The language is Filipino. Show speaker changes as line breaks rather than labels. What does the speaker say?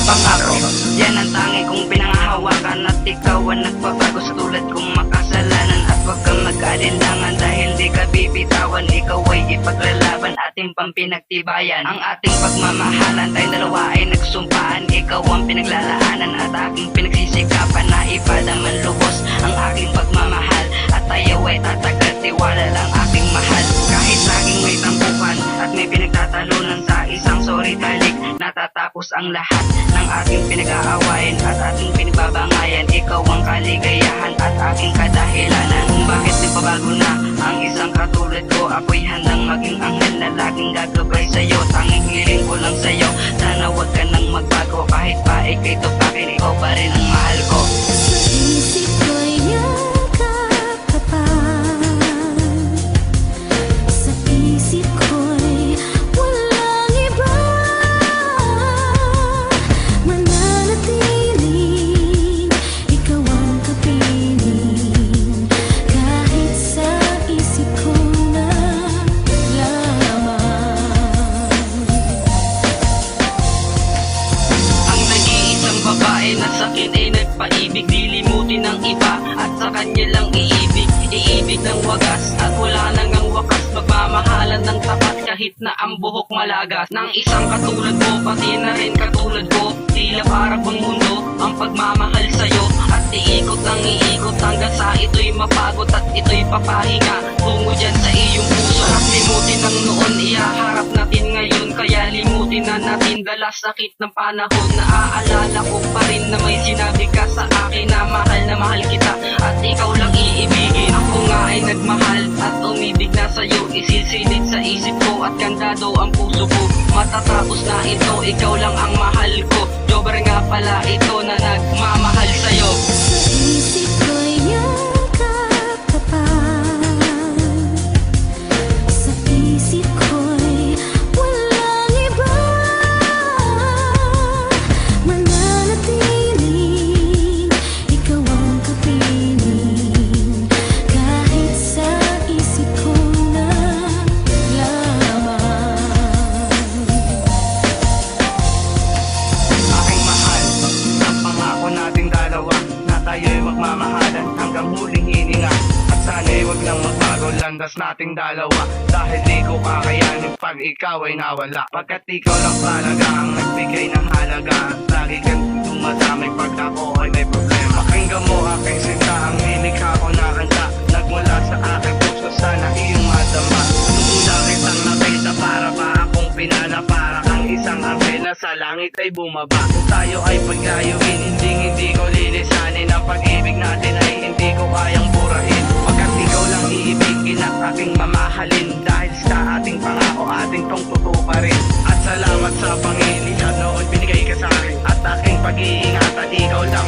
pangako. Yan ang tangi kong pinangahawakan, at ikaw ang nagpabago sa tulad kong makasalanan. At huwag kang mag-alinlangan dahil di ka bibitawan. Ikaw ay ipaglalaban, ating pampinagtibayan ang ating pagmamahalan. Tayong dalawa ay nagsumpaan, ikaw ang pinaglalaanan at aking pinagsisikapan na ipadaman lubos ang aking pagmamahal. At tayo ay tatagal, tiwala lang aking mahal. Kahit laging may tampuhan at may pinagtatalunan, sa isang sorry talik natatapos ang lahat ng ating pinag-aawayan at ating pinagbabangayan. Ikaw ang kaligayahan at aking kadahilanan kung bakit nagpabago na ang isang katulad ko. Ako'y handang maging anghel na laging gagabay sa'yo. Tanging hiling ko lang sa'yo, sana wag ka nang magbago. Kahit pa ika'y tupakin, ikaw pa rin ang mahal ko.
Isip ko'y yakap ka pa, sa isip ko'y walang iba. Mananatiling ikaw ang kapiling, kahit sa isip ko na lamang.
Ang nag-iisang babae na sakit ay nagpaibig, dilimutin ng iba at sa kanya lang iibig. Iibig ng wagas at wala nang ang wakas, magmamahalan ng tapat kahit na ang buhok malagas. Nang isang katulad ko, pati na rin katulad ko, tila para bang mundo ang pagmamahal sa'yo. At iikot ang iikot hanggang sa ito'y mapagod at ito'y papahinga tungo dyan sa iyong puso. At limutin ang noon, ihaharap natin ngayon, kaya limutin na natin dala sakit ng panahon. Naaalala ko pa rin na may sinabi ka sa akin na mahal kita at ikaw lang iibigin. Ako nga ay nagmahal at umibig na sa'yo, isisilid sa isip ko at kandado ang puso ko. Matatapos na ito, ikaw lang ang mahal ko. Jobar nga pala ito na nagmamahal sa'yo.
Sa isip ko'y yakap ka pa, sa isip ko'y walang iba. Mananatiling ikaw ang kapiling, kahit sa isip ko na lamang.
Aking mahal, ang pangako nating dalawa na tayo'y magmamahalan hanggang huling hininga. At sana'y wag lang magbago landas nating dalawa, dahil di ko kakayanin pag ikaw ay nawala. Pagkat ikaw lang talaga ang nagbigay ng halaga, at lagi kang dumadamay pag ako ay may problema. Pakinggan mo aking sinta, ang nilikha ko na kanta, nagmula sa aking puso, sana iyong madama. Nung kitang nakita, para pa akong pinana, para kang isang anghel na sa langit ay bumaba. Kung tayo ay paglayuin, hindi ko lilisanin. Ang pag-ibig natin ay hindi ko kayang burahin, pagkat ikaw lang iibigin at aking mamahalin. Dahil sa ating pangako, ating tong tutuparin. At salamat sa Panginoon, noon binigay ka sa akin at aking pag-iingatan, ikaw lang